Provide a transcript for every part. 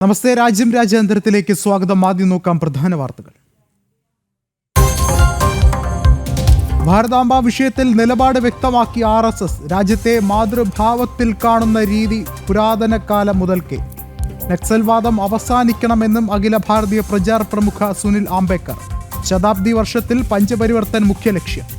നമസ്തേ. രാജ്യാന്തരത്തിലേക്ക് സ്വാഗതം. ആദ്യം നോക്കാം പ്രധാന വാർത്തകൾ. ഭാരതാംബ വിഷയത്തിൽ നിലപാട് വ്യക്തമാക്കി RSS. രാജ്യത്തെ മാതൃഭാവത്തിൽ കാണുന്ന രീതി പുരാതന കാലം മുതൽക്കേ. നക്സൽവാദം അവസാനിക്കണമെന്നും അഖില ഭാരതീയ പ്രചാർ പ്രമുഖ സുനിൽ ആംബേദ്കർ. ശതാബ്ദി വർഷത്തിൽ പഞ്ചപരിവർത്തൻ മുഖ്യ ലക്ഷ്യം.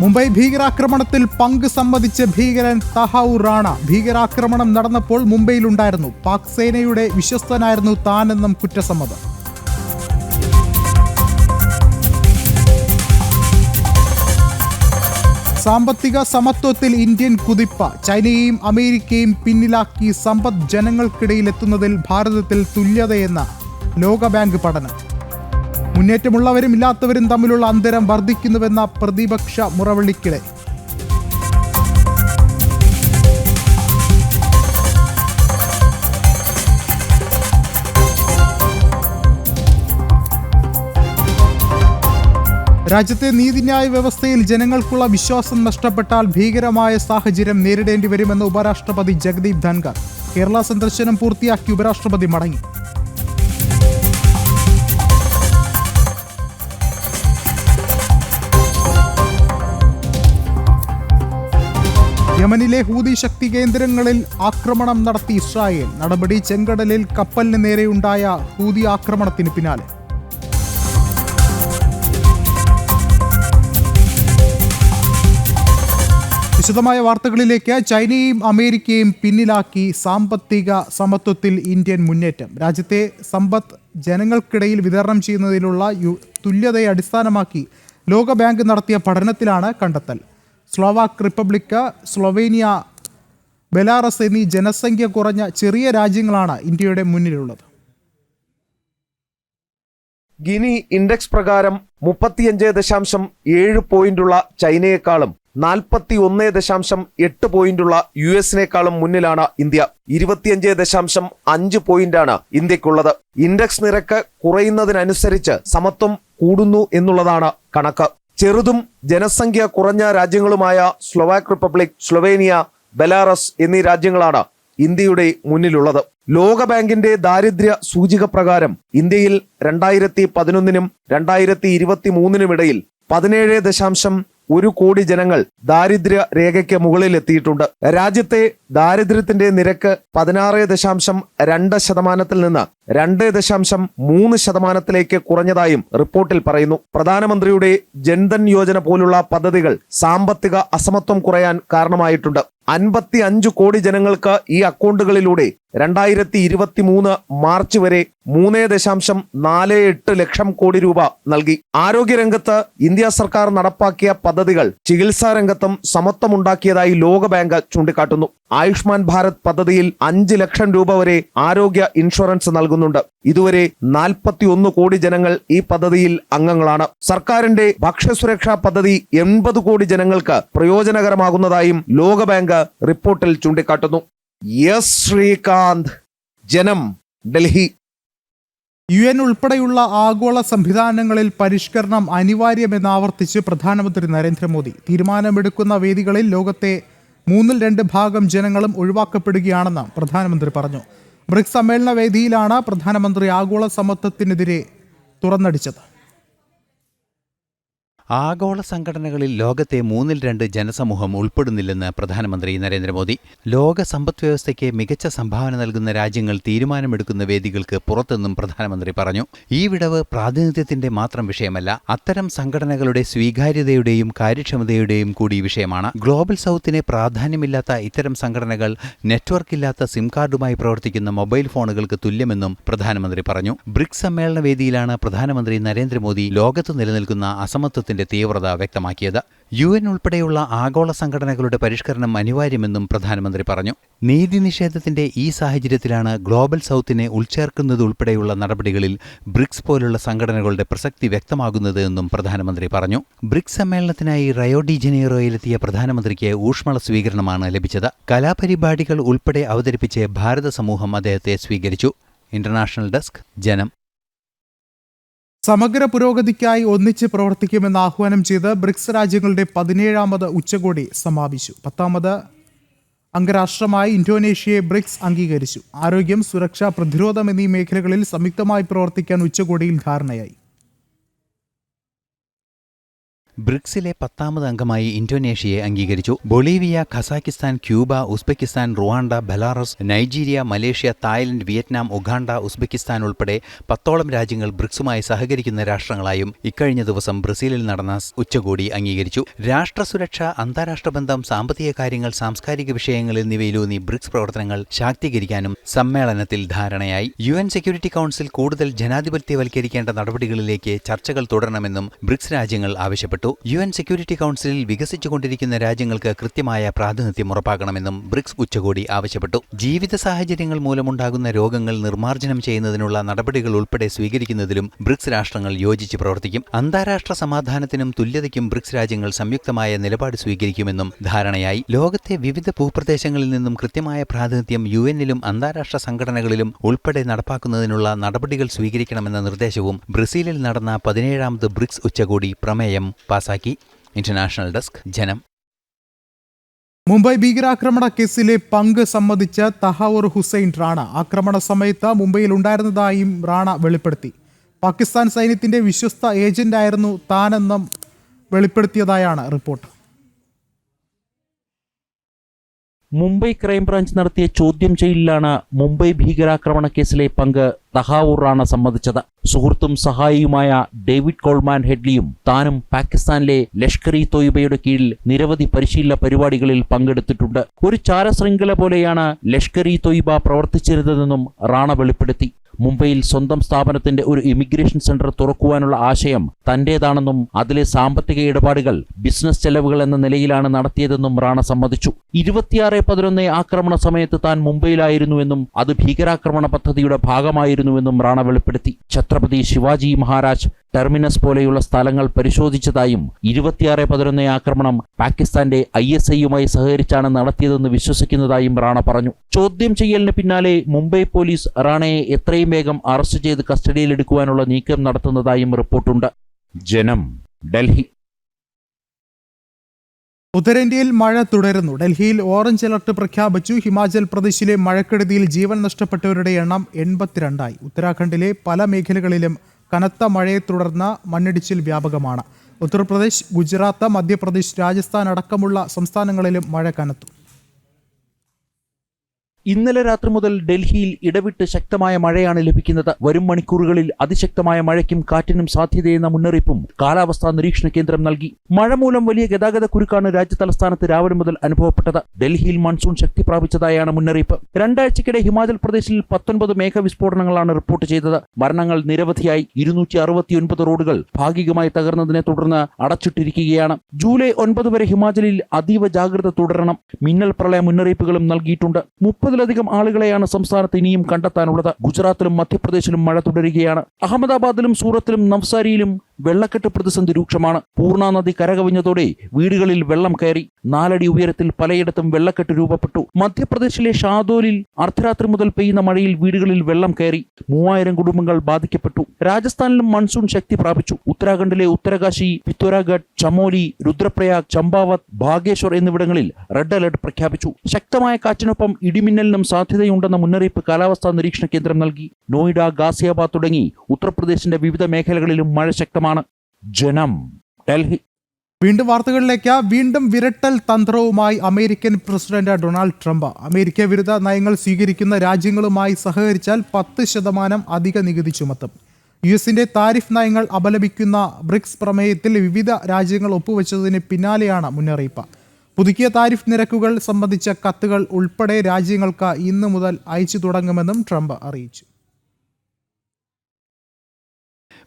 മുംബൈ ഭീകരാക്രമണത്തിൽ പങ്ക് സമ്മതിച്ച ഭീകരൻ തഹൌർ റാണ. ഭീകരാക്രമണം നടന്നപ്പോൾ മുംബൈയിലുണ്ടായിരുന്നു. പാക് സേനയുടെ വിശ്വസ്തനായിരുന്നു താനെന്നും കുറ്റസമ്മതം. സാമ്പത്തിക സമത്വത്തിൽ ഇന്ത്യൻ കുതിപ്പ. ചൈനയെയും അമേരിക്കയും പിന്നിലാക്കി സമ്പദ് ജനങ്ങൾക്കിടയിലെത്തുന്നതിൽ ഭാരതത്തിൽ തുല്യതയെന്ന ലോകബാങ്ക് പഠനം. മുന്നേറ്റമുള്ളവരും ഇല്ലാത്തവരും തമ്മിലുള്ള അന്തരം വർദ്ധിക്കുന്നുവെന്ന പ്രതിപക്ഷ മുറവിളിക്കിടെ. രാജ്യത്തെ നീതിന്യായ വ്യവസ്ഥയിൽ ജനങ്ങൾക്കുള്ള വിശ്വാസം നഷ്ടപ്പെട്ടാൽ ഭീകരമായ സാഹചര്യം നേരിടേണ്ടി വരുമെന്ന് ഉപരാഷ്ട്രപതി ജഗദീപ് ധൻഖർ. കേരള സന്ദർശനം പൂർത്തിയാക്കി ഉപരാഷ്ട്രപതി മടങ്ങി. യമനിലെ ഹൂതി ശക്തി കേന്ദ്രങ്ങളിൽ ആക്രമണം നടത്തി ഇസ്രായേൽ. നടപടി ചെങ്കടലിൽ കപ്പലിന് നേരെയുണ്ടായ ഹൂതി ആക്രമണത്തിന് പിന്നാലെ. വിശദമായ വാർത്തകളിലേക്ക്. ചൈനയെയും അമേരിക്കയും പിന്നിലാക്കി സാമ്പത്തിക സമത്വത്തിൽ ഇന്ത്യൻ മുന്നേറ്റം. രാജ്യത്തെ സമ്പത്ത് ജനങ്ങൾക്കിടയിൽ വിതരണം ചെയ്യുന്നതിലുള്ള തുല്യതയെ അടിസ്ഥാനമാക്കി ലോകബാങ്ക് നടത്തിയ പഠനത്തിലാണ് കണ്ടെത്തൽ. സ്ലോവാക്ക് റിപ്പബ്ലിക്, സ്ലൊവേനിയ, ബെലാറസ് എന്നീ ജനസംഖ്യ കുറഞ്ഞ ചെറിയ രാജ്യങ്ങളാണ് ഇന്ത്യയുടെ മുന്നിലുള്ളത്. ഗിനി ഇൻഡെക്സ് പ്രകാരം 35.7 പോയിന്റുള്ള ചൈനയെക്കാളും 41.8 പോയിന്റുള്ള US-നേക്കാളും മുന്നിലാണ് ഇന്ത്യ. 25.5 പോയിന്റാണ് ഇന്ത്യക്കുള്ളത്. ഇൻഡെക്സ് നിരക്ക് കുറയുന്നതിനനുസരിച്ച് സമത്വം കൂടുന്നു എന്നുള്ളതാണ് കണക്ക്. ചെറുതും ജനസംഖ്യ കുറഞ്ഞ രാജ്യങ്ങളുമായ സ്ലോവാക്ക് റിപ്പബ്ലിക്, സ്ലൊവേനിയ, ബെലാറസ് എന്നീ രാജ്യങ്ങളാണ് ഇന്ത്യയുടെ മുന്നിലുള്ളത്. ലോകബാങ്കിന്റെ ദാരിദ്ര്യ സൂചിക പ്രകാരം ഇന്ത്യയിൽ 2011-നും 2023-നും ഇടയിൽ 17.1 കോടി ജനങ്ങൾ ദാരിദ്ര്യ രേഖയ്ക്ക് മുകളിൽ എത്തിയിട്ടുണ്ട്. രാജ്യത്തെ ദാരിദ്ര്യത്തിന്റെ നിരക്ക് 16.2% നിന്ന് 2.3% കുറഞ്ഞതായും റിപ്പോർട്ടിൽ പറയുന്നു. പ്രധാനമന്ത്രിയുടെ ജൻധൻ യോജന പോലുള്ള പദ്ധതികൾ സാമ്പത്തിക അസമത്വം കുറയാൻ കാരണമായിട്ടുണ്ട്. 55 കോടി ജനങ്ങൾക്ക് ഈ അക്കൗണ്ടുകളിലൂടെ 2023 മാർച്ച് വരെ 3.48 ലക്ഷം കോടി രൂപ നൽകി. ആരോഗ്യരംഗത്ത് ഇന്ത്യ സർക്കാർ നടപ്പാക്കിയ പദ്ധതികൾ ചികിത്സാ രംഗത്തും സമത്വമുണ്ടാക്കിയതായി ലോകബാങ്ക് ചൂണ്ടിക്കാട്ടുന്നു. ആയുഷ്മാൻ ഭാരത് പദ്ധതിയിൽ 5 ലക്ഷം രൂപ വരെ ആരോഗ്യ ഇൻഷുറൻസ് നൽകുന്നുണ്ട്. ഇതുവരെ 41 കോടി ജനങ്ങൾ ഈ പദ്ധതിയിൽ അംഗങ്ങളാണ്. സർക്കാരിന്റെ ഭക്ഷ്യസുരക്ഷാ പദ്ധതി 80 കോടി ജനങ്ങൾക്ക് പ്രയോജനകരമാകുന്നതായും ലോകബാങ്ക് റിപ്പോർട്ടിൽ ചൂണ്ടിക്കാട്ടുന്നു. എസ് ശ്രീകാന്ത്, ജനം, ഡൽഹി. UN ഉൾപ്പെടെയുള്ള ആഗോള സംവിധാനങ്ങളിൽ പരിഷ്കരണം അനിവാര്യമെന്ന് ആവർത്തിച്ച് പ്രധാനമന്ത്രി നരേന്ദ്രമോദി. തീരുമാനമെടുക്കുന്ന വേദികളിൽ ലോകത്തെ 2/3 ഭാഗം ജനങ്ങളും ഒഴിവാക്കപ്പെടുകയാണെന്ന് പ്രധാനമന്ത്രി പറഞ്ഞു. ബ്രിക്സ് സമ്മേളന വേദിയിലാണ് പ്രധാനമന്ത്രി ആഗോള സമത്വത്തിനെതിരെ തുറന്നടിച്ചത്. ആഗോള സംഘടനകളിൽ ലോകത്തെ 2/3 ജനസമൂഹം ഉൾപ്പെടുന്നില്ലെന്ന് പ്രധാനമന്ത്രി നരേന്ദ്രമോദി. ലോക സമ്പദ് വ്യവസ്ഥയ്ക്ക് മികച്ച സംഭാവന നൽകുന്ന രാജ്യങ്ങൾ തീരുമാനമെടുക്കുന്ന വേദികൾക്ക് പുറത്തെന്നും പ്രധാനമന്ത്രി പറഞ്ഞു. ഈ വിടവ് പ്രാതിനിധ്യത്തിന്റെ മാത്രം വിഷയമല്ല, അത്തരം സംഘടനകളുടെ സ്വീകാര്യതയുടെയും കാര്യക്ഷമതയുടെയും കൂടി വിഷയമാണ്. ഗ്ലോബൽ സൗത്തിനെ പ്രാധാന്യമില്ലാത്ത ഇത്തരം സംഘടനകൾ നെറ്റ്വർക്ക് ഇല്ലാത്ത സിം കാർഡുമായി പ്രവർത്തിക്കുന്ന മൊബൈൽ ഫോണുകൾക്ക് തുല്യമെന്നും പ്രധാനമന്ത്രി പറഞ്ഞു. ബ്രിക്സ് സമ്മേളന വേദിയിലാണ് പ്രധാനമന്ത്രി നരേന്ദ്രമോദി ലോകത്ത് നിലനിൽക്കുന്ന അസമത്വത്തിന്റെ തീവ്രത വ്യക്തമാക്കിയത്. UN ഉൾപ്പെടെയുള്ള ആഗോള സംഘടനകളുടെ പരിഷ്കരണം അനിവാര്യമെന്നും പ്രധാനമന്ത്രി പറഞ്ഞു. നീതി നിഷേധത്തിന്റെ ഈ സാഹചര്യത്തിലാണ് ഗ്ലോബൽ സൗത്തിനെ ഉൾച്ചേർക്കുന്നതുൾപ്പെടെയുള്ള നടപടികളിൽ ബ്രിക്സ് പോലുള്ള സംഘടനകളുടെ പ്രസക്തി വ്യക്തമാകുന്നത് എന്നും പ്രധാനമന്ത്രി പറഞ്ഞു. ബ്രിക്സ് സമ്മേളനത്തിനായി റയോ ഡി ജനീറോയിലെത്തിയ പ്രധാനമന്ത്രിക്ക് ഊഷ്മള സ്വീകരണമാണ് ലഭിച്ചത്. കലാപരിപാടികൾ ഉൾപ്പെടെ അവതരിപ്പിച്ച് ഭാരത സമൂഹം അദ്ദേഹത്തെ സ്വീകരിച്ചു. ഇന്റർനാഷണൽ ഡെസ്ക്, ജനം. സമഗ്ര പുരോഗതിക്കായി ഒന്നിച്ച് പ്രവർത്തിക്കുമെന്ന് ആഹ്വാനം ചെയ്ത് ബ്രിക്സ് രാജ്യങ്ങളുടെ 17ാമത് ഉച്ചകോടി സമാപിച്ചു. 10ാമത് അംഗരാഷ്ട്രമായി ഇന്തോനേഷ്യയെ ബ്രിക്സ് അംഗീകരിച്ചു. ആരോഗ്യം, സുരക്ഷ, പ്രതിരോധം എന്നീ മേഖലകളിൽ സംയുക്തമായി പ്രവർത്തിക്കാൻ ഉച്ചകോടിയിൽ ധാരണയായി. ബ്രിക്സിലെ 10ാമത് അംഗമായി ഇന്തോനേഷ്യയെ അംഗീകരിച്ചു. Bolivia, Kazakhstan, Cuba, Uzbekistan, Rwanda, Belarus, Nigeria, Malaysia, Thailand, Vietnam, Uganda, Uzbekistan ഉൾപ്പെടെ 10ഓളം രാജ്യങ്ങൾ ബ്രിക്സുമായി സഹകരിക്കുന്ന രാഷ്ട്രങ്ങളായും ഇക്കഴിഞ്ഞ ദിവസം ബ്രസീലിൽ നടന്ന ഉച്ചകോടി അംഗീകരിച്ചു. രാഷ്ട്രസുരക്ഷ, അന്താരാഷ്ട്ര ബന്ധം, സാമ്പത്തിക കാര്യങ്ങൾ, സാംസ്കാരിക വിഷയങ്ങൾ എന്നിവയിലൂന്നി ബ്രിക്സ് പ്രവർത്തനങ്ങൾ ശാക്തീകരിക്കാനും സമ്മേളനത്തിൽ ധാരണയായി. UN സെക്യൂരിറ്റി കൗൺസിൽ കൂടുതൽ ജനാധിപത്യവൽക്കരിക്കേണ്ട നടപടികളിലേക്ക് ചർച്ചകൾ തുടരണമെന്നും ബ്രിക്സ് രാജ്യങ്ങൾ ആവശ്യപ്പെട്ടു. UN സെക്യൂരിറ്റി കൗൺസിലിൽ വികസിച്ചുകൊണ്ടിരിക്കുന്ന രാജ്യങ്ങൾക്ക് കൃത്യമായ പ്രാതിനിധ്യം ഉറപ്പാക്കണമെന്നും ബ്രിക്സ് ഉച്ചകോടി ആവശ്യപ്പെട്ടു. ജീവിത സാഹചര്യങ്ങൾ മൂലമുണ്ടാകുന്ന രോഗങ്ങൾ നിർമ്മാർജ്ജനം ചെയ്യുന്നതിനുള്ള നടപടികൾ ഉൾപ്പെടെ സ്വീകരിക്കുന്നതിലും ബ്രിക്സ് രാഷ്ട്രങ്ങൾ യോജിച്ച് പ്രവർത്തിക്കും. അന്താരാഷ്ട്ര സമാധാനത്തിനും തുല്യതയ്ക്കും ബ്രിക്സ് രാജ്യങ്ങൾ സംയുക്തമായ നിലപാട് സ്വീകരിക്കുമെന്നും ധാരണയായി. ലോകത്തെ വിവിധ ഭൂപ്രദേശങ്ങളിൽ നിന്നും കൃത്യമായ പ്രാതിനിധ്യം UNലും അന്താരാഷ്ട്ര സംഘടനകളിലും ഉൾപ്പെടെ നടപ്പാക്കുന്നതിനുള്ള നടപടികൾ സ്വീകരിക്കണമെന്ന നിർദ്ദേശവും ബ്രസീലിൽ നടന്ന 17ാമത് ബ്രിക്സ് ഉച്ചകോടി പ്രമേയം പാസാക്കി. ഇന്റർനാഷണൽ ഡെസ്ക്, ജനം. മുംബൈ ഭീകരാക്രമണ കേസിലെ പങ്ക് സമ്മതിച്ച് തഹവൂർ ഹുസൈൻ റാണ ആക്രമണ സമയത്ത് മുംബൈയിൽ ഉണ്ടായിരുന്നതായും റാണ വെളിപ്പെടുത്തി. പാകിസ്ഥാൻ സൈന്യത്തിന്റെ വിശ്വസ്ത ഏജന്റായിരുന്നു താനെന്നും വെളിപ്പെടുത്തിയതായാണ് റിപ്പോർട്ട്. മുംബൈ ക്രൈംബ്രാഞ്ച് നടത്തിയ ചോദ്യം ചെയ്യലിലാണ് മുംബൈ ഭീകരാക്രമണ കേസിലെ പങ്ക് തഹാവൂർ റാണ സമ്മതിച്ചത്. സുഹൃത്തും സഹായിയുമായ ഡേവിഡ് കോൾമാൻ ഹെഡ്ലിയും താനും പാകിസ്ഥാനിലെ ലഷ്കർ-ഇ-തോയ്ബയുടെ കീഴിൽ നിരവധി പരിശീലന പരിപാടികളിൽ പങ്കെടുത്തിട്ടുണ്ട്. ഒരു ചാരശൃംഖല പോലെയാണ് ലഷ്കർ-ഇ-തോയ്ബ പ്രവർത്തിച്ചിരുന്നതെന്നും റാണ വെളിപ്പെടുത്തി. മുംബൈയിൽ സ്വന്തം സ്ഥാപനത്തിന്റെ ഒരു ഇമിഗ്രേഷൻ സെന്റർ തുറക്കുവാനുള്ള ആശയം തന്റേതാണെന്നും അതിലെ സാമ്പത്തിക ഇടപാടുകൾ ബിസിനസ് ചെലവുകൾ എന്ന നിലയിലാണ് നടത്തിയതെന്നും റാണ സമ്മതിച്ചു. 26/11 ആക്രമണ സമയത്ത് താൻ മുംബൈയിലായിരുന്നുവെന്നും അത് ഭീകരാക്രമണ പദ്ധതിയുടെ ഭാഗമായിരുന്നുവെന്നും റാണ വെളിപ്പെടുത്തി. ഛത്രപതി ശിവാജി മഹാരാജ് ടെർമിനസ് പോലെയുള്ള സ്ഥലങ്ങൾ പരിശോധിച്ചതായും 26/11 ആക്രമണം പാകിസ്ഥാന്റെ ISIയുമായി സഹകരിച്ചാണ് നടത്തിയതെന്ന് വിശ്വസിക്കുന്നതായും റാണ പറഞ്ഞു. ചോദ്യം ചെയ്യലിന് പിന്നാലെ മുംബൈ പോലീസ് റാണയെ എത്രയും വേഗം അറസ്റ്റ് ചെയ്ത് കസ്റ്റഡിയിലെടുക്കുവാനുള്ള നീക്കം നടത്തുന്നതായും റിപ്പോർട്ടുണ്ട്. ജനം, ഡൽഹി. ഉത്തരേന്ത്യയിൽ മഴ തുടരുന്നു. ഡൽഹിയിൽ ഓറഞ്ച് അലർട്ട് പ്രഖ്യാപിച്ചു. ഹിമാചൽ പ്രദേശിലെ മഴക്കെടുതിയിൽ ജീവൻ നഷ്ടപ്പെട്ടവരുടെ എണ്ണം 82ആയി. ഉത്തരാഖണ്ഡിലെ പല മേഖലകളിലും കനത്ത മഴയെ തുടർന്ന് മണ്ണിടിച്ചിൽ വ്യാപകമാണ്. ഉത്തർപ്രദേശ്, ഗുജറാത്ത്, മധ്യപ്രദേശ്, രാജസ്ഥാൻ അടക്കമുള്ള സംസ്ഥാനങ്ങളിലും മഴ കനത്തു. ഇന്നലെ രാത്രി മുതൽ ഡൽഹിയിൽ ഇടവിട്ട് ശക്തമായ മഴയാണ് ലഭിക്കുന്നത്. വരും മണിക്കൂറുകളിൽ അതിശക്തമായ മഴയ്ക്കും കാറ്റിനും സാധ്യതയെന്ന മുന്നറിയിപ്പും കാലാവസ്ഥാ നിരീക്ഷണ കേന്ദ്രം നൽകി. മഴ മൂലം വലിയ ഗതാഗത കുരുക്കാണ് രാജ്യ തലസ്ഥാനത്ത് രാവിലെ മുതൽ അനുഭവപ്പെട്ടത്. ഡൽഹിയിൽ മൺസൂൺ ശക്തി പ്രാപിച്ചതായാണ് മുന്നറിയിപ്പ്. 2 ആഴ്ചക്കിടെ ഹിമാചൽ പ്രദേശിൽ 19 മേഘവിസ്ഫോടനങ്ങളാണ് റിപ്പോർട്ട് ചെയ്തത്. മരണങ്ങൾ നിരവധിയായി. 269 റോഡുകൾ ഭാഗികമായി തകർന്നതിനെ തുടർന്ന് അടച്ചിട്ടിരിക്കുകയാണ്. ജൂലൈ 9 വരെ ഹിമാചലിൽ അതീവ ജാഗ്രത തുടരണം. മിന്നൽ പ്രളയ മുന്നറിയിപ്പുകളും നൽകിയിട്ടുണ്ട്. 30-ലധികം ആളുകളെയാണ് സംസ്ഥാനത്ത് ഇനിയും കണ്ടെത്താനുള്ളത്. ഗുജറാത്തിലും മധ്യപ്രദേശിലും മഴ തുടരുകയാണ്. അഹമ്മദാബാദിലും സൂറത്തിലും നവ്സാരിയിലും വെള്ളക്കെട്ട് പ്രതിസന്ധി രൂക്ഷമാണ്. പൂർണ്ണ നദി കരകവിഞ്ഞതോടെ വീടുകളിൽ വെള്ളം കയറി. 4 അടി ഉയരത്തിൽ പലയിടത്തും വെള്ളക്കെട്ട് രൂപപ്പെട്ടു. മധ്യപ്രദേശിലെ ഷാദോലിൽ അർദ്ധരാത്രി മുതൽ പെയ്യുന്ന മഴയിൽ വീടുകളിൽ വെള്ളം കയറി. 3000 കുടുംബങ്ങൾ ബാധിക്കപ്പെട്ടു. രാജസ്ഥാനിലും മൺസൂൺ ശക്തി പ്രാപിച്ചു. ഉത്തരാഖണ്ഡിലെ ഉത്തരകാശി, പിത്തോരാഗഡ്, ചമോലി, രുദ്രപ്രയാഗ്, ചമ്പാവത്, ബാഗേശ്വർ എന്നിവിടങ്ങളിൽ റെഡ് അലർട്ട് പ്രഖ്യാപിച്ചു. ശക്തമായ കാറ്റിനൊപ്പം ഇടിമിന്നലിനും സാധ്യതയുണ്ടെന്ന മുന്നറിയിപ്പ് കാലാവസ്ഥാ നിരീക്ഷണ കേന്ദ്രം നൽകി. നോയിഡ, ഗാസിയാബാദ് തുടങ്ങി ഉത്തർപ്രദേശിന്റെ വിവിധ മേഖലകളിലും മഴ ശക്തമാണ്. ജനം, ഡൽഹി. വീണ്ടും വാർത്തകളിലേക്ക്. വീണ്ടും വിരട്ടൽ തന്ത്രവുമായി അമേരിക്കൻ പ്രസിഡന്റ് ഡൊണാൾഡ് ട്രംപ്. അമേരിക്ക വിരുദ്ധ നയങ്ങൾ സ്വീകരിക്കുന്ന രാജ്യങ്ങളുമായി സഹകരിച്ചാൽ 10% അധിക നികുതി ചുമത്തും. US-ന്റെ താരിഫ് നയങ്ങൾ അപലപിക്കുന്ന ബ്രിക്സ് പ്രമേയത്തിൽ വിവിധ രാജ്യങ്ങൾ ഒപ്പുവെച്ചതിന് പിന്നാലെയാണ് മുന്നറിയിപ്പ്. പുതുക്കിയ താരിഫ് നിരക്കുകൾ സംബന്ധിച്ച കത്തുകൾ ഉൾപ്പെടെ രാജ്യങ്ങൾക്ക് ഇന്നു മുതൽ അയച്ചു തുടങ്ങുമെന്നും ട്രംപ് അറിയിച്ചു.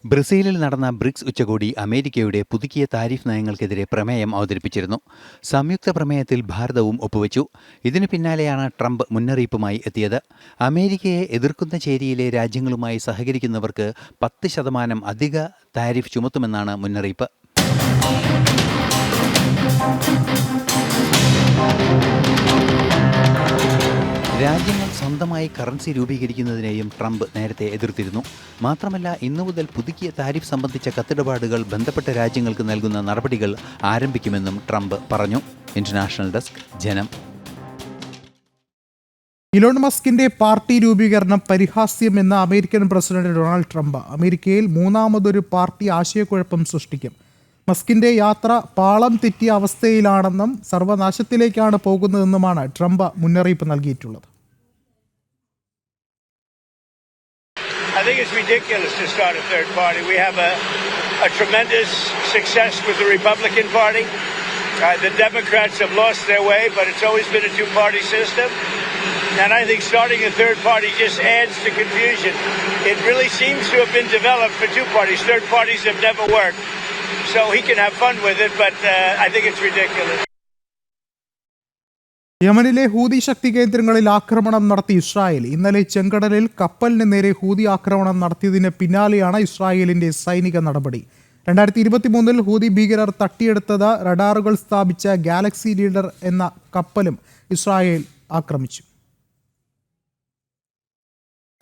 ബ്രസീലിൽ നടന്ന ബ്രിക്സ് ഉച്ചകോടി അമേരിക്കയുടെ പുതുക്കിയ താരിഫ് നയങ്ങൾക്കെതിരെ പ്രമേയം അവതരിപ്പിച്ചിരുന്നു. സംയുക്ത പ്രമേയത്തിൽ ഭാരതവും ഒപ്പുവെച്ചു. ഇതിനു പിന്നാലെയാണ് ട്രംപ് മുന്നറിയിപ്പുമായി എത്തിയത്. അമേരിക്കയെ എതിർക്കുന്ന ചേരിയിലെ രാജ്യങ്ങളുമായി സഹകരിക്കുന്നവർക്ക് 10% അധിക താരിഫ് ചുമത്തുമെന്നാണ് മുന്നറിയിപ്പ്. രാജ്യങ്ങൾ സ്വന്തമായി കറൻസി രൂപീകരിക്കുന്നതിനെയും ട്രംപ് നേരത്തെ എതിർത്തിരുന്നു. മാത്രമല്ല, ഇന്നു മുതൽ പുതുക്കിയ താരിഫ് സംബന്ധിച്ച കത്തിടപാടുകൾ ബന്ധപ്പെട്ട രാജ്യങ്ങൾക്ക് നൽകുന്ന നടപടികൾ ആരംഭിക്കുമെന്നും ട്രംപ് പറഞ്ഞു. ഇന്റർനാഷണൽ ഡെസ്ക്, ജനം. ഇലോൺ മസ്കിന്റെ പാർട്ടി രൂപീകരണം പരിഹാസ്യമെന്ന അമേരിക്കൻ പ്രസിഡന്റ് ഡൊണാൾഡ് ട്രംപ്. അമേരിക്കയിൽ മൂന്നാമതൊരു പാർട്ടി ആശയക്കുഴപ്പം സൃഷ്ടിക്കും. മസ്കിന്റെ യാത്ര പാളം തെറ്റിയ അവസ്ഥയിലാണെന്നും സർവനാശത്തിലേക്കാണ് പോകുന്നതെന്നുമാണ് ട്രംപ് മുന്നറിയിപ്പ് നൽകിയിട്ടുള്ളത്. I think it's ridiculous to start a third party. We have a tremendous success with the Republican Party. The Democrats have lost their way, but it's always been a two-party system. And I think starting a third party just adds to confusion. It really seems to have been developed for two parties. Third parties have never worked. So he can have fun with it, but I think it's ridiculous. യമനിലെ Houthi ശക്തി കേന്ദ്രങ്ങളിൽ ആക്രമണം നടത്തി Israel. ഇന്നലെ ചെങ്കടലിൽ കപ്പലിന് നേരെ Houthi ആക്രമണം നടത്തിയതിന് പിന്നാലെയാണ് ഇസ്രായേലിന്റെ സൈനിക നടപടി. 2023 ഹൂതി ഭീകരർ തട്ടിയെടുത്തത് റഡാറുകൾ സ്ഥാപിച്ച ഗാലക്സി ലീഡർ എന്ന കപ്പലും ഇസ്രായേൽ ആക്രമിച്ചു.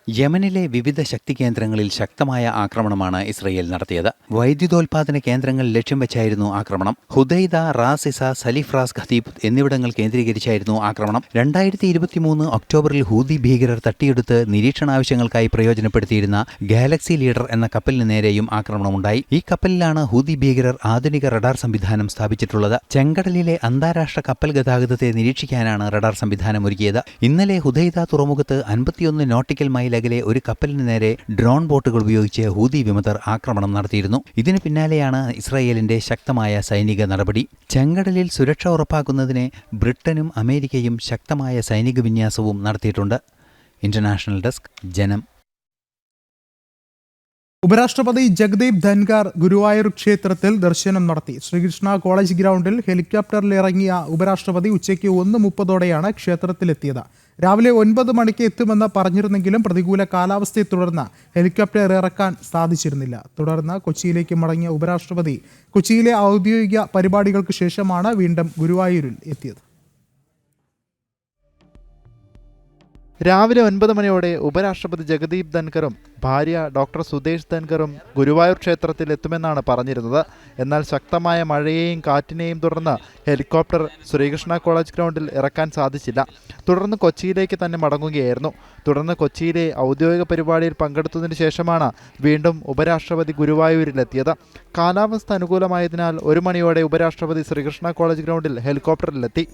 യമനിലെ വിവിധ ശക്തി കേന്ദ്രങ്ങളിൽ ശക്തമായ ആക്രമണമാണ് ഇസ്രയേൽ നടത്തിയത്. വൈദ്യുതോൽപാദന കേന്ദ്രങ്ങൾ ലക്ഷ്യം വെച്ചായിരുന്നു ആക്രമണം. ഹുദൈദ, റാസിസ, സലിഫ്രാസ് ഖതീബ് എന്നിവിടങ്ങൾ കേന്ദ്രീകരിച്ചായിരുന്നു ആക്രമണം. 2023 ഒക്ടോബറിൽ ഹൂതി ഭീകരർ തട്ടിയെടുത്ത് നിരീക്ഷണാവശ്യങ്ങൾക്കായി പ്രയോജനപ്പെടുത്തിയിരുന്ന ഗാലക്സി ലീഡർ എന്ന കപ്പലിന് നേരെയും ആക്രമണമുണ്ടായി. ഈ കപ്പലിലാണ് ഹൂതി ഭീകരർ ആധുനിക റഡാർ സംവിധാനം സ്ഥാപിച്ചിട്ടുള്ളത്. ചെങ്കടലിലെ അന്താരാഷ്ട്ര കപ്പൽ ഗതാഗതത്തെ നിരീക്ഷിക്കാനാണ് റഡാർ സംവിധാനം ഒരുക്കിയത്. ഇന്നലെ ഹുദൈദ തുറമുഖത്ത് 51 നോട്ടിക്കൽ മൈൽ അകലെ ഒരു കപ്പലിന് നേരെ ഡ്രോൺ ബോട്ടുകൾ ഉപയോഗിച്ച് ഹൂതി വിമതർ ആക്രമണം നടത്തിയിരുന്നു. ഇതിന് പിന്നാലെയാണ് ഇസ്രായേലിന്റെ ശക്തമായ സൈനിക നടപടി. ചെങ്കടലിൽ സുരക്ഷ ഉറപ്പാക്കുന്നതിന് ബ്രിട്ടനും അമേരിക്കയും ശക്തമായ സൈനിക വിന്യാസവും നടത്തിയിട്ടുണ്ട്. ഇന്റർനാഷണൽ ഡെസ്ക്, ജനം. ഉപരാഷ്ട്രപതി ജഗദീപ് ധൻഖർ ഗുരുവായൂർ ക്ഷേത്രത്തിൽ ദർശനം നടത്തി. ശ്രീകൃഷ്ണ കോളേജ് ഗ്രൗണ്ടിൽ ഹെലികോപ്റ്ററിൽ ഇറങ്ങിയ ഉപരാഷ്ട്രപതി ഉച്ചയ്ക്ക് 1:30 ക്ഷേത്രത്തിലെത്തിയത്. രാവിലെ 9 മണിക്ക് എത്തുമെന്ന് പറഞ്ഞിരുന്നെങ്കിലും പ്രതികൂല കാലാവസ്ഥയെ തുടർന്ന് ഹെലികോപ്റ്റർ ഇറക്കാൻ സാധിച്ചിരുന്നില്ല. തുടർന്ന് കൊച്ചിയിലേക്ക് മടങ്ങിയ ഉപരാഷ്ട്രപതി കൊച്ചിയിലെ ഔദ്യോഗിക പരിപാടികൾക്ക് ശേഷമാണ് വീണ്ടും ഗുരുവായൂരിൽ എത്തിയത്. രാവിലെ 9 മണിയോടെ ഉപരാഷ്ട്രപതി ജഗദീപ് ധൻഖറും ഭാര്യ ഡോക്ടർ സുദേശ് ധൻഖറും ഗുരുവായൂർ ക്ഷേത്രത്തിൽ എത്തുമെന്നാണ് പറഞ്ഞിരുന്നത്. എന്നാൽ ശക്തമായ മഴയെയും കാറ്റിനെയും തുടർന്ന് ഹെലികോപ്റ്റർ ശ്രീകൃഷ്ണ കോളേജ് ഗ്രൗണ്ടിൽ ഇറക്കാൻ സാധിച്ചില്ല. തുടർന്ന് കൊച്ചിയിലേക്ക് തന്നെ മടങ്ങുകയായിരുന്നു. തുടർന്ന് കൊച്ചിയിലെ ഔദ്യോഗിക പരിപാടിയിൽ പങ്കെടുത്തതിന് ശേഷമാണ് വീണ്ടും ഉപരാഷ്ട്രപതി ഗുരുവായൂരിലെത്തിയത്. കാലാവസ്ഥ അനുകൂലമായതിനാൽ 1 മണിയോടെ ഉപരാഷ്ട്രപതി ശ്രീകൃഷ്ണ കോളേജ് ഗ്രൗണ്ടിൽ ഹെലികോപ്റ്ററിലെത്തി.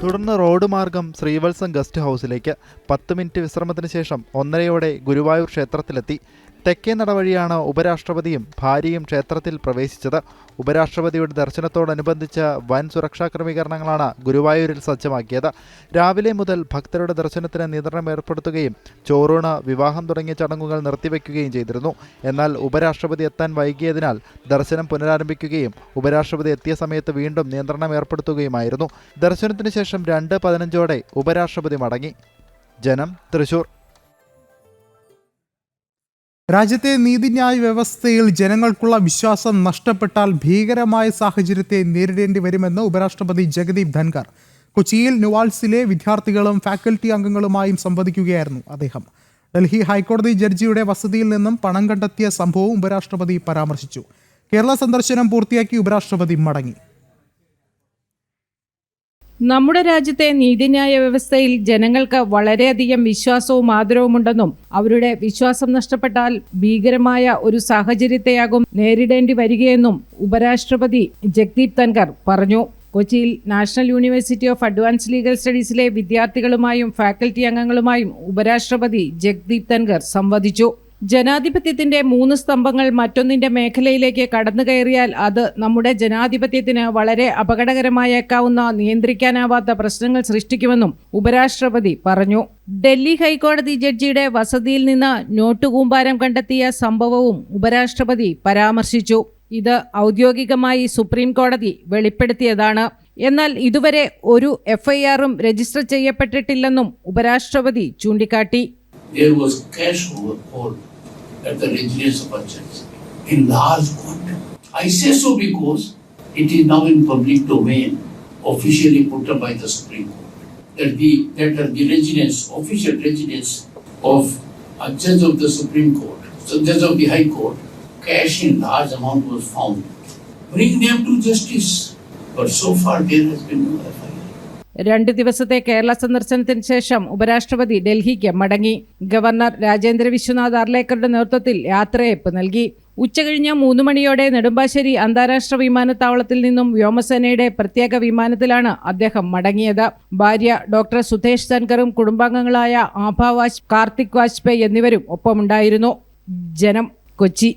തുടർന്ന് റോഡ് മാർഗം ശ്രീവത്സം ഗസ്റ്റ് ഹൗസിലേക്ക് 10 മിനിറ്റ് വിശ്രമത്തിന് ശേഷം 1:30 ഗുരുവായൂർ ക്ഷേത്രത്തിലെത്തി. തെക്കേ നടവഴിയാണ് ഉപരാഷ്ട്രപതിയും ഭാര്യയും ക്ഷേത്രത്തിൽ പ്രവേശിച്ചത്. ഉപരാഷ്ട്രപതിയുടെ ദർശനത്തോടനുബന്ധിച്ച് വൻ സുരക്ഷാ ക്രമീകരണങ്ങളാണ് ഗുരുവായൂരിൽ സജ്ജമാക്കിയത്. രാവിലെ മുതൽ ഭക്തരുടെ ദർശനത്തിന് നിയന്ത്രണം ഏർപ്പെടുത്തുകയും ചോറൂണ്, വിവാഹം തുടങ്ങിയ ചടങ്ങുകൾ നിർത്തിവെക്കുകയും ചെയ്തിരുന്നു. എന്നാൽ ഉപരാഷ്ട്രപതി എത്താൻ വൈകിയതിനാൽ ദർശനം പുനരാരംഭിക്കുകയും ഉപരാഷ്ട്രപതി എത്തിയ സമയത്ത് വീണ്ടും നിയന്ത്രണം ഏർപ്പെടുത്തുകയുമായിരുന്നു. ദർശനത്തിന് ശേഷം 2:15 ഉപരാഷ്ട്രപതി മടങ്ങി. ജനം, തൃശൂർ. രാജ്യത്തെ നീതിന്യായ വ്യവസ്ഥയിൽ ജനങ്ങൾക്കുള്ള വിശ്വാസം നഷ്ടപ്പെട്ടാൽ ഭീകരമായ സാഹചര്യത്തെ നേരിടേണ്ടി വരുമെന്ന് ഉപരാഷ്ട്രപതി ജഗദീപ് ധൻഖർ. കൊച്ചിയിൽ നുവാൽസിലെ വിദ്യാർത്ഥികളും ഫാക്കൽറ്റി അംഗങ്ങളുമായും സംവദിക്കുകയായിരുന്നു അദ്ദേഹം. ഡൽഹി ഹൈക്കോടതി ജഡ്ജിയുടെ വസതിയിൽ നിന്നും പണം കണ്ടെത്തിയ സംഭവവും ഉപരാഷ്ട്രപതി പരാമർശിച്ചു. കേരള സന്ദർശനം പൂർത്തിയാക്കി ഉപരാഷ്ട്രപതി മടങ്ങി. നമ്മുടെ രാജ്യത്തെ നീതിന്യായ വ്യവസ്ഥയിൽ ജനങ്ങൾക്ക് വളരെയധികം വിശ്വാസവും ആദരവുമുണ്ടെന്നും അവരുടെ വിശ്വാസം നഷ്ടപ്പെട്ടാൽ ഭീകരമായ ഒരു സാഹചര്യത്തെയാകും നേരിടേണ്ടി വരികയെന്നും ഉപരാഷ്ട്രപതി ജഗദീപ് ധൻഖർ പറഞ്ഞു. കൊച്ചിയിൽ national university of advance legal സ്റ്റഡീസിലെ വിദ്യാർത്ഥികളുമായും ഫാക്കൽറ്റി അംഗങ്ങളുമായും ഉപരാഷ്ട്രപതി ജഗദീപ് ധൻഖർ സംവദിച്ചു. ജനാധിപത്യത്തിന്റെ 3 സ്തംഭങ്ങൾ മറ്റൊന്നിന്റെ മേഖലയിലേക്ക് കടന്നു കയറിയാൽ അത് നമ്മുടെ ജനാധിപത്യത്തിന് വളരെ അപകടകരമായേക്കാവുന്ന നിയന്ത്രിക്കാനാവാത്ത പ്രശ്നങ്ങൾ സൃഷ്ടിക്കുമെന്നും ഉപരാഷ്ട്രപതി പറഞ്ഞു. ഡൽഹി ഹൈക്കോടതി ജഡ്ജിയുടെ വസതിയിൽ നിന്ന് നോട്ടുകൂമ്പാരം കണ്ടെത്തിയ സംഭവവും ഉപരാഷ്ട്രപതി പരാമർശിച്ചു. ഇത് ഔദ്യോഗികമായി സുപ്രീം കോടതി വെളിപ്പെടുത്തിയതാണ്. എന്നാൽ ഇതുവരെ ഒരു FIR-ഉം രജിസ്റ്റർ ചെയ്യപ്പെട്ടിട്ടില്ലെന്നും ഉപരാഷ്ട്രപതി ചൂണ്ടിക്കാട്ടി. There was cash overhaul at the residence of Achal in large quantum. I say so because it is now in public domain, officially put up by the Supreme Court, that the residence, official residence of a judge of the Supreme Court, so judge of the High Court, cash in large amount was found. Bring them to justice. But so far there has been no FIR. 2 ദിവസത്തെ കേരള സന്ദർശനത്തിന് ശേഷം ഉപരാഷ്ട്രപതി ഡൽഹിക്ക് മടങ്ങി. Governor Rajendra Vishwanath അർലേക്കറുടെ നേതൃത്വത്തിൽ യാത്രയയപ്പ് നൽകി. ഉച്ചകഴിഞ്ഞ് 3 മണിയോടെ നെടുമ്പാശ്ശേരി അന്താരാഷ്ട്ര വിമാനത്താവളത്തിൽ നിന്നും വ്യോമസേനയുടെ പ്രത്യേക വിമാനത്തിലാണ് അദ്ദേഹം മടങ്ങിയത്. ഭാര്യ ഡോക്ടർ സുധേഷ് സൻകറും കുടുംബാംഗങ്ങളായ ആഭ കാർത്തിക് വാജ്പേയി എന്നിവരും ഒപ്പമുണ്ടായിരുന്നു. ജനം, കൊച്ചി.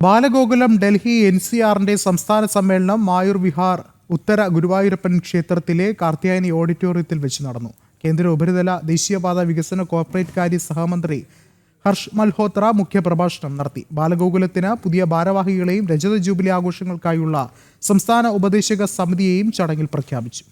ബാലഗോകുലം ഡൽഹി NCRന്റെ സംസ്ഥാന സമ്മേളനം മായൂർ വിഹാർ ഉത്തര ഗുരുവായൂരപ്പൻ ക്ഷേത്രത്തിലെ കാർത്യായനി ഓഡിറ്റോറിയത്തിൽ വെച്ച് നടന്നു. കേന്ദ്ര ഉപരിതല ദേശീയപാത വികസന കോർപ്പറേറ്റ് കാര്യ സഹമന്ത്രി ഹർഷ് മൽഹോത്ര മുഖ്യപ്രഭാഷണം നടത്തി. ബാലഗോകുലത്തിന് പുതിയ ഭാരവാഹികളെയും രജത ജൂബിലി ആഘോഷങ്ങൾക്കായുള്ള സംസ്ഥാന ഉപദേശക സമിതിയെയും ചടങ്ങിൽ പ്രഖ്യാപിച്ചു.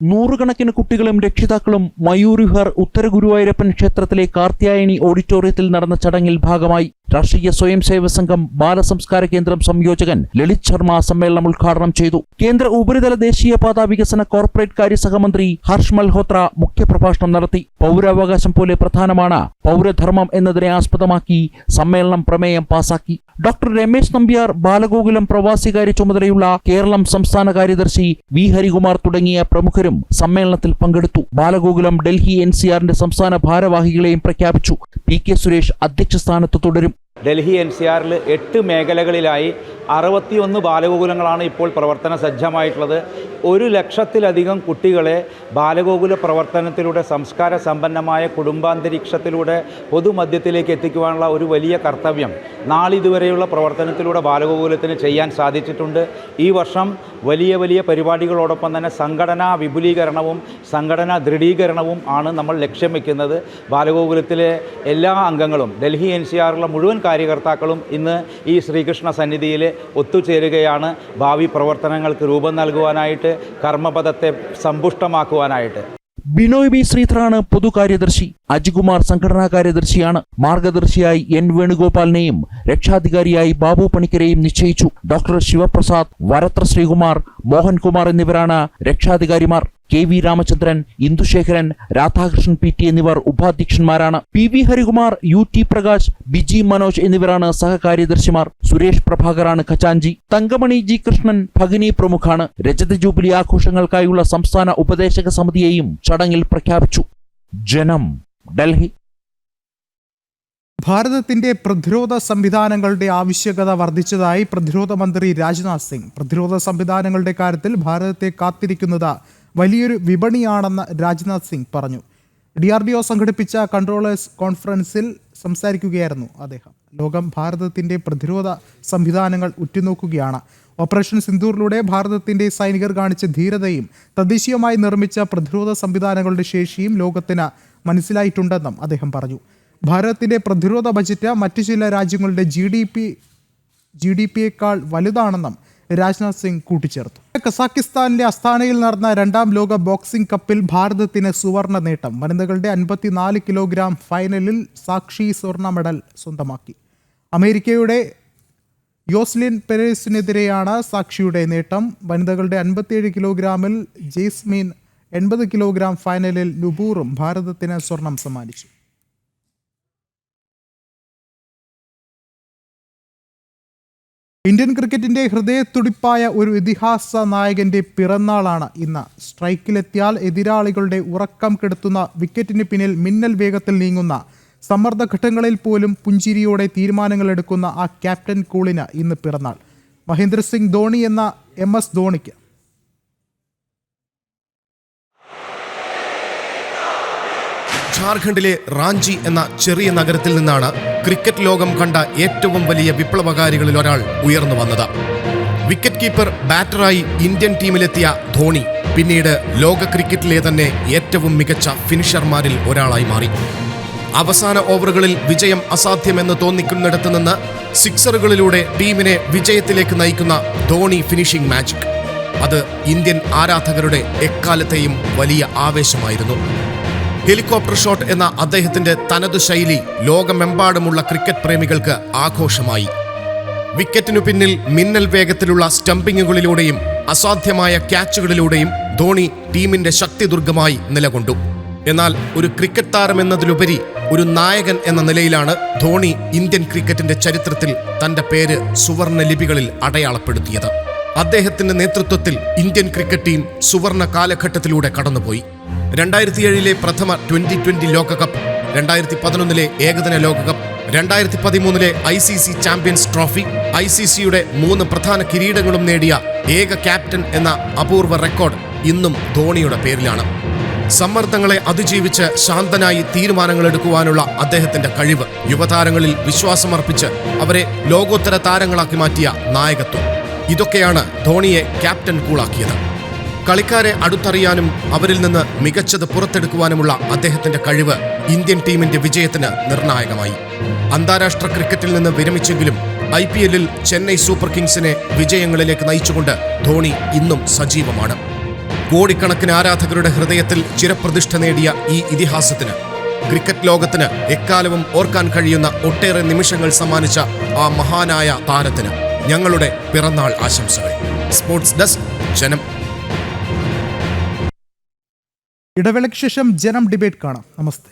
നൂറുകണക്കിന് കുട്ടികളും രക്ഷിതാക്കളും മയൂർ വിഹാർ ഉത്തര ഗുരുവായൂരപ്പൻ ക്ഷേത്രത്തിലെ കാർത്യായനി ഓഡിറ്റോറിയത്തിൽ നടന്ന ചടങ്ങിൽ ഭാഗമായി. രാഷ്ട്രീയ സ്വയം സേവക സംഘം ബാലസംസ്കാര കേന്ദ്രം സംയോജകൻ ലളിത് ശർമ്മ സമ്മേളനം ഉദ്ഘാടനം ചെയ്തു. കേന്ദ്ര ഉപരിതല ദേശീയപാത വികസന കോർപ്പറേറ്റ് കാര്യ സഹമന്ത്രി ഹർഷ് മൽഹോത്ര മുഖ്യപ്രഭാഷണം നടത്തി. പൗരാവകാശം പോലെ പ്രധാനമാണ് പൗരധർമ്മം എന്നതിനെ ആസ്പദമാക്കി സമ്മേളനം പ്രമേയം പാസാക്കി. ഡോക്ടർ രമേശ് നമ്പ്യാർ, ബാലഗോകുലം പ്രവാസികാര്യ ചുമതലയുള്ള കേരളം സംസ്ഥാന കാര്യദർശി V. ഹരികുമാർ തുടങ്ങിയ പ്രമുഖരും സമ്മേളനത്തിൽ പങ്കെടുത്തു. ബാലഗോകുലം ഡൽഹി NCRന്റെ സംസ്ഥാന ഭാരവാഹികളെയും പ്രഖ്യാപിച്ചു. PK സുരേഷ് അധ്യക്ഷ സ്ഥാനത്ത് തുടരും. ഡൽഹി NCRൽ 8 മേഖലകളിലായി 61 ബാലഗോകുലങ്ങളാണ് ഇപ്പോൾ പ്രവർത്തന സജ്ജമായിട്ടുള്ളത്. 1 ലക്ഷത്തിലധികം കുട്ടികളെ ബാലഗോകുല പ്രവർത്തനത്തിലൂടെ സംസ്കാര സമ്പന്നമായ കുടുംബാന്തരീക്ഷത്തിലൂടെ പൊതുമധ്യത്തിലേക്ക് എത്തിക്കുവാനുള്ള ഒരു വലിയ കർത്തവ്യം നാളിതുവരെയുള്ള പ്രവർത്തനത്തിലൂടെ ബാലഗോകുലത്തിന് ചെയ്യാൻ സാധിച്ചിട്ടുണ്ട്. ഈ വർഷം വലിയ വലിയ പരിപാടികളോടൊപ്പം തന്നെ സംഘടനാ വിപുലീകരണവും സംഘടനാ ദൃഢീകരണവും ആണ് നമ്മൾ ലക്ഷ്യം വയ്ക്കുന്നത്. ബാലഗോകുലത്തിലെ എല്ലാ അംഗങ്ങളും ഡൽഹി NCRലുള്ള മുഴുവൻ കാര്യകർത്താക്കളും ഇന്ന് ഈ ശ്രീകൃഷ്ണ സന്നിധിയിൽ ഒത്തുചേരുകയാണ്. ഭാവി പ്രവർത്തനങ്ങൾക്ക് രൂപം നൽകുവാനായിട്ട്, കർമ്മപദത്തെ സമ്പുഷ്ടമാക്കുവാനായിട്ട്. ബിനോയ് B. ശ്രീധറാണ് പൊതുകാര്യദർശി. അജികുമാർ സംഘടനാ കാര്യദർശിയാണ്. മാർഗദർശിയായി N. വേണുഗോപാലിനെയും രക്ഷാധികാരിയായി ബാബു പണിക്കരെയും നിശ്ചയിച്ചു. ഡോക്ടർ ശിവപ്രസാദ്, വരത്ര ശ്രീകുമാർ, മോഹൻകുമാർ എന്നിവരാണ് രക്ഷാധികാരിമാർ. KV രാമചന്ദ്രൻ, ഇന്ദുശേഖരൻ, രാധാകൃഷ്ണൻ PT എന്നിവർ ഉപാധ്യക്ഷന്മാരാണ്. PV ഹരികുമാർ, UT പ്രകാശ്, ബിജി മനോജ് എന്നിവരാണ് സഹകാര്യദർശിമാർ. സുരേഷ് പ്രഭാകറാണ് ഖജാൻജി. തങ്കമണി G. കൃഷ്ണൻ ഭഗിനി പ്രമുഖാണ്. രജത ജൂബിലി ആഘോഷങ്ങൾക്കായുള്ള സംസ്ഥാന ഉപദേശക സമിതിയെയും ചടങ്ങിൽ പ്രഖ്യാപിച്ചു. ജനം, ഡൽഹി. ഭാരതത്തിന്റെ പ്രതിരോധ സംവിധാനങ്ങളുടെ ആവശ്യകത വർദ്ധിച്ചതായി പ്രതിരോധ മന്ത്രി രാജ്നാഥ് സിംഗ്. പ്രതിരോധ സംവിധാനങ്ങളുടെ കാര്യത്തിൽ ഭാരതത്തെ കാത്തിരിക്കുന്നത് വലിയൊരു വിപണിയാണെന്ന് രാജ്നാഥ് സിംഗ് പറഞ്ഞു. DRDO സംഘടിപ്പിച്ച കൺട്രോളേഴ്സ് കോൺഫറൻസിൽ സംസാരിക്കുകയായിരുന്നു അദ്ദേഹം. ലോകം ഭാരതത്തിന്റെ പ്രതിരോധ സംവിധാനങ്ങൾ ഉറ്റുനോക്കുകയാണ്. ഓപ്പറേഷൻ സിന്ദൂറിലൂടെ ഭാരതത്തിന്റെ സൈനികർ കാണിച്ച ധീരതയും തദ്ദേശീയമായി നിർമ്മിച്ച പ്രതിരോധ സംവിധാനങ്ങളുടെ ശേഷിയും ലോകത്തിന് മനസ്സിലായിട്ടുണ്ടെന്നും അദ്ദേഹം പറഞ്ഞു. ഭാരതത്തിന്റെ പ്രതിരോധ ബജറ്റ് മറ്റു ചില രാജ്യങ്ങളുടെ GDP-യേക്കാൾ വലുതാണെന്നും രാജ്നാഥ് സിംഗ് കൂട്ടിച്ചേർത്തു. കസാക്കിസ്ഥാനിലെ അസ്താനയിൽ നടന്ന 2ാം ലോക ബോക്സിംഗ് കപ്പിൽ ഭാരതത്തിന് സുവർണ നേട്ടം. വനിതകളുടെ 54 കിലോഗ്രാം ഫൈനലിൽ സാക്ഷി സ്വർണ്ണ മെഡൽ സ്വന്തമാക്കി. അമേരിക്കയുടെ യോസ്ലിൻ പെരേസിനെതിരെയാണ് സാക്ഷിയുടെ നേട്ടം. വനിതകളുടെ 57 കിലോഗ്രാമിൽ ജെയ്സ്മീൻ, 80 കിലോഗ്രാം ഫൈനലിൽ നുപൂറും ഭാരതത്തിന് സ്വർണം സമ്മാനിച്ചു. ഇന്ത്യൻ ക്രിക്കറ്റിന്റെ ഹൃദയത്തുടിപ്പായ ഒരു ഇതിഹാസ നായകന്റെ പിറന്നാളാണ് ഇന്ന്. സ്ട്രൈക്കിലെത്തിയാൽ എതിരാളികളുടെ ഉറക്കം കെടുത്തുന്ന വിക്കറ്റിന് പിന്നിൽ മിന്നൽ വേഗത്തിൽ നീങ്ങുന്ന സമ്മർദ്ദഘട്ടങ്ങളിൽ പോലും പുഞ്ചിരിയോടെ തീരുമാനങ്ങൾ എടുക്കുന്ന ആ ക്യാപ്റ്റൻ കൂളിന് ഇന്ന് പിറന്നാൾ. മഹേന്ദ്ര സിംഗ് ധോണി എന്ന MS ധോണിക്ക് ഝാർഖണ്ഡിലെ റാഞ്ചി എന്ന ചെറിയ നഗരത്തിൽ നിന്നാണ് ക്രിക്കറ്റ് ലോകം കണ്ട ഏറ്റവും വലിയ വിപ്ലവകാരികളിൽ ഒരാൾ ഉയർന്നു വന്നത്. വിക്കറ്റ് കീപ്പർ ബാറ്ററായി ഇന്ത്യൻ ടീമിലെത്തിയ ധോണി പിന്നീട് ലോക ക്രിക്കറ്റിലെ തന്നെ ഏറ്റവും മികച്ച ഫിനിഷർമാരിൽ ഒരാളായി മാറി. അവസാന ഓവറുകളിൽ വിജയം അസാധ്യമെന്ന് തോന്നിക്കുന്നിടത്ത് നിന്ന് സിക്സറുകളിലൂടെ ടീമിനെ വിജയത്തിലേക്ക് നയിക്കുന്ന ധോണി ഫിനിഷിംഗ് മാജിക്, അത് ഇന്ത്യൻ ആരാധകരുടെ എക്കാലത്തെയും വലിയ ആവേശമായിരുന്നു. ഹെലികോപ്റ്റർ ഷോട്ട് എന്ന അദ്ദേഹത്തിന്റെ തനതു ശൈലി ലോകമെമ്പാടുമുള്ള ക്രിക്കറ്റ് പ്രേമികൾക്ക് ആഘോഷമായി. വിക്കറ്റിനു പിന്നിൽ മിന്നൽ വേഗത്തിലുള്ള സ്റ്റംപിങ്ങുകളിലൂടെയും അസാധ്യമായ ക്യാച്ചുകളിലൂടെയും ധോണി ടീമിന്റെ ശക്തിദുർഗമായി നിലകൊണ്ടു. എന്നാൽ ഒരു ക്രിക്കറ്റ് താരം എന്നതിലുപരി ഒരു നായകൻ എന്ന നിലയിലാണ് ധോണി ഇന്ത്യൻ ക്രിക്കറ്റിന്റെ ചരിത്രത്തിൽ തന്റെ പേര് സുവർണ ലിപികളിൽ അടയാളപ്പെടുത്തിയത്. അദ്ദേഹത്തിന്റെ നേതൃത്വത്തിൽ ഇന്ത്യൻ ക്രിക്കറ്റ് ടീം സുവർണ കാലഘട്ടത്തിലൂടെ കടന്നുപോയി. 2007 പ്രഥമ T20 ലോകകപ്പ്, 2011 ഏകദിന ലോകകപ്പ്, 2013 ICC ചാമ്പ്യൻസ് ട്രോഫി, ICCയുടെ 3 പ്രധാന കിരീടങ്ങളും നേടിയ ഏക ക്യാപ്റ്റൻ എന്ന അപൂർവ റെക്കോർഡ് ഇന്നും ധോണിയുടെ പേരിലാണ്. സമ്മർദ്ദങ്ങളെ അതിജീവിച്ച് ശാന്തനായി തീരുമാനങ്ങളെടുക്കുവാനുള്ള അദ്ദേഹത്തിന്റെ കഴിവ്, യുവതാരങ്ങളിൽ വിശ്വാസമർപ്പിച്ച് അവരെ ലോകോത്തര താരങ്ങളാക്കി മാറ്റിയ നായകത്വം, ഇതൊക്കെയാണ് ധോണിയെ ക്യാപ്റ്റൻ കൂളാക്കിയത്. കളിക്കാരെ അടുത്തറിയാനും അവരിൽ നിന്ന് മികച്ചത് പുറത്തെടുക്കുവാനുമുള്ള അദ്ദേഹത്തിന്റെ കഴിവ് ഇന്ത്യൻ ടീമിന്റെ വിജയത്തിന് നിർണായകമായി. അന്താരാഷ്ട്ര ക്രിക്കറ്റിൽ നിന്ന് വിരമിച്ചെങ്കിലും IPL ചെന്നൈ സൂപ്പർ കിങ്സിനെ വിജയങ്ങളിലേക്ക് നയിച്ചുകൊണ്ട് ധോണി ഇന്നും സജീവമാണ്. കോടിക്കണക്കിന് ആരാധകരുടെ ഹൃദയത്തിൽ ചിരപ്രതിഷ്ഠ നേടിയ ഈ ഇതിഹാസത്തിന്, ക്രിക്കറ്റ് ലോകത്തിന് എക്കാലവും ഓർക്കാൻ കഴിയുന്ന ഒട്ടേറെ നിമിഷങ്ങൾ സമ്മാനിച്ച ആ മഹാനായ താരത്തിന് ഞങ്ങളുടെ പിറന്നാൾ ആശംസകൾ. സ്പോർട്സ് ഡെസ്ക്, ജനം. ഇടവേളയ്ക്ക് ശേഷം ജനം ഡിബേറ്റ് കാണാം. നമസ്തേ.